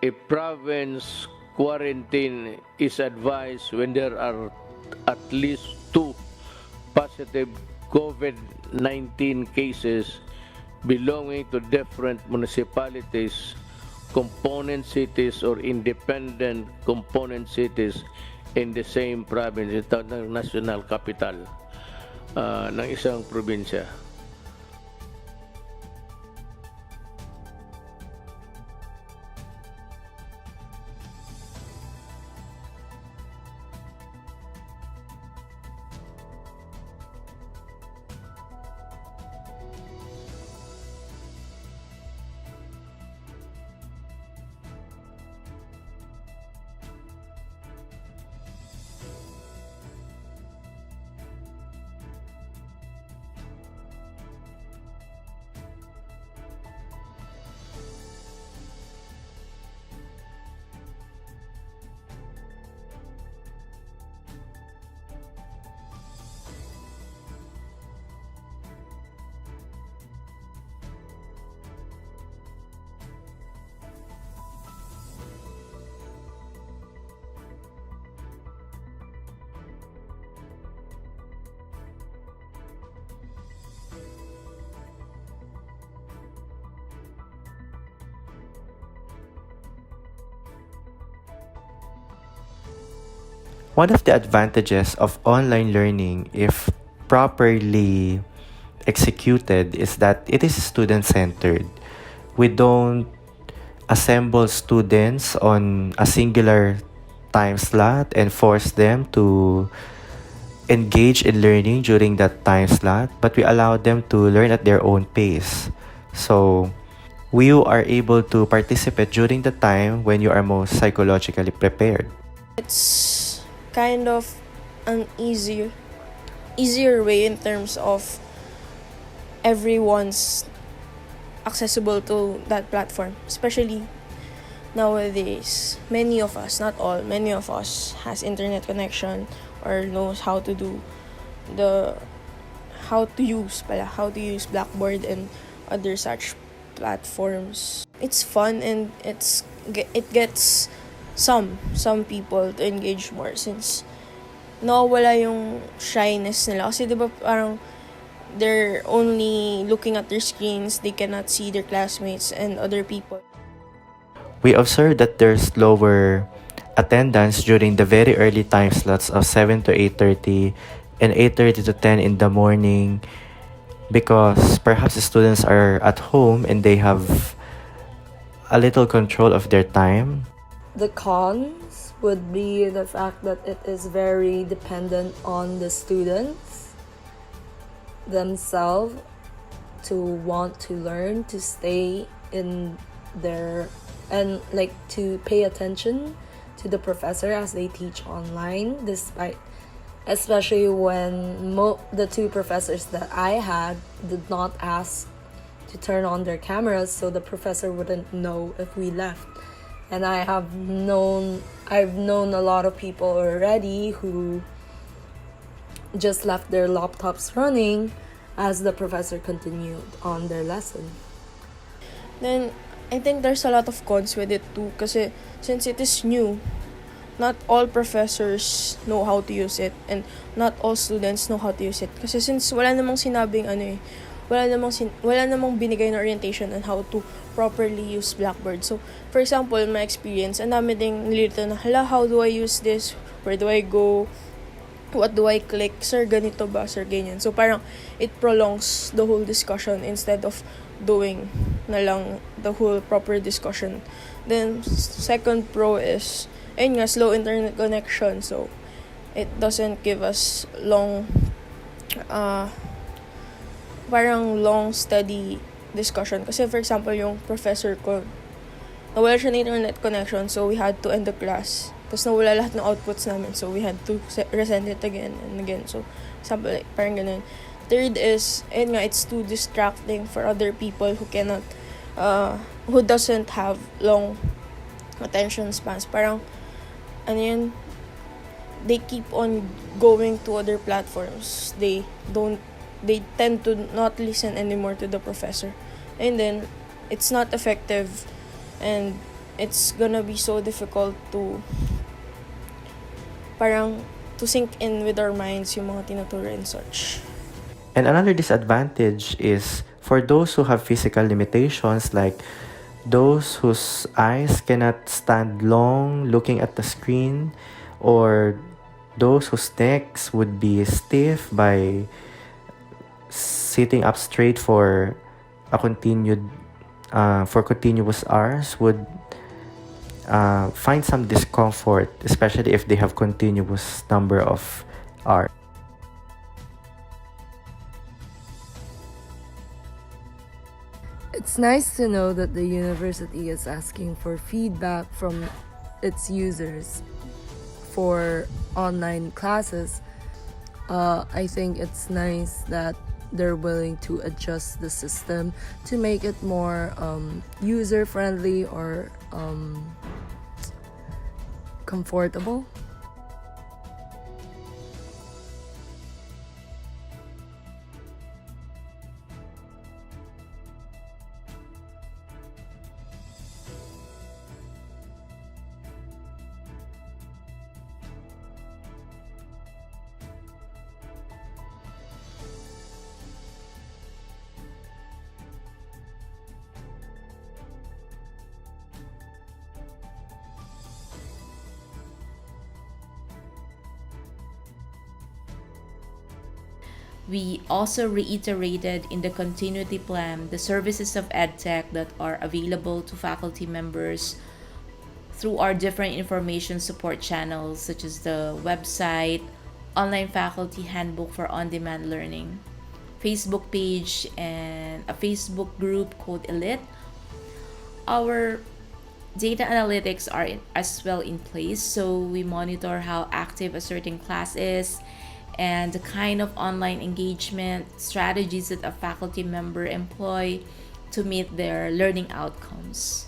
a province quarantine is advised when there are at least 2 positive COVID-19 cases belonging to different municipalities, component cities, or independent component cities in the same province. Ito ng national capital ng isang probinsya. One of the advantages of online learning, if properly executed, is that it is student-centered. We don't assemble students on a singular time slot and force them to engage in learning during that time slot, but we allow them to learn at their own pace. So we are able to participate during the time when you are most psychologically prepared. It's kind of an easier way in terms of everyone's accessible to that platform, especially nowadays. Many of us, not all, many of us has internet connection or knows how to use Blackboard and other such platforms. It's fun and it gets some people to engage more since nawawala yung shyness nila. Kasi diba parang they're only looking at their screens, they cannot see their classmates and other people. We observed that there's lower attendance during the very early time slots of 7 to 8:30 and 8:30 to 10 in the morning because perhaps the students are at home and they have a little control of their time. The cons would be the fact that it is very dependent on the students themselves to want to learn, to stay in their, and like to pay attention to the professor as they teach online, despite, especially when the two professors that I had did not ask to turn on their cameras, so the professor wouldn't know if we left. And I've known a lot of people already who just left their laptops running as the professor continued on their lesson. Then I think there's a lot of cons with it too kasi since it is new, not all professors know how to use it and not all students know how to use it. Kasi since wala namang sinabing wala namang binigay na orientation on how to properly use Blackboard. So, for example, in my experience, ang dami ding nililito na, how do I use this? Where do I go? What do I click? Sir, ganito ba? Sir, ganyan. So, parang it prolongs the whole discussion instead of doing na lang the whole proper discussion. Then, second pro is, ayun nga, slow internet connection. So, it doesn't give us long, steady discussion. Kasi for example, yung professor ko, nawala siya ng internet connection, so we had to end the class. Tapos nawala lahat ng outputs namin, so we had to resend it again and again. So, example, like, parang ganun. Third is, ayun nga, it's too distracting for other people who cannot, who doesn't have long attention spans. Parang, they keep on going to other platforms. They tend to not listen anymore to the professor. And then, it's not effective and it's gonna be so difficult to parang to sink in with our minds yung mga tinuturo and such. And another disadvantage is for those who have physical limitations, like those whose eyes cannot stand long looking at the screen, or those whose necks would be stiff by sitting up straight for a continuous hours, would find some discomfort, especially if they have continuous number of hours. It's nice to know that the university is asking for feedback from its users for online classes. I think it's nice that they're willing to adjust the system to make it more user friendly or comfortable. We also reiterated in the continuity plan the services of EdTech that are available to faculty members through our different information support channels, such as the website, online faculty handbook for on-demand learning, Facebook page, and a Facebook group called Elite. Our data analytics are as well in place, so we monitor how active a certain class is and the kind of online engagement strategies that a faculty member employ to meet their learning outcomes.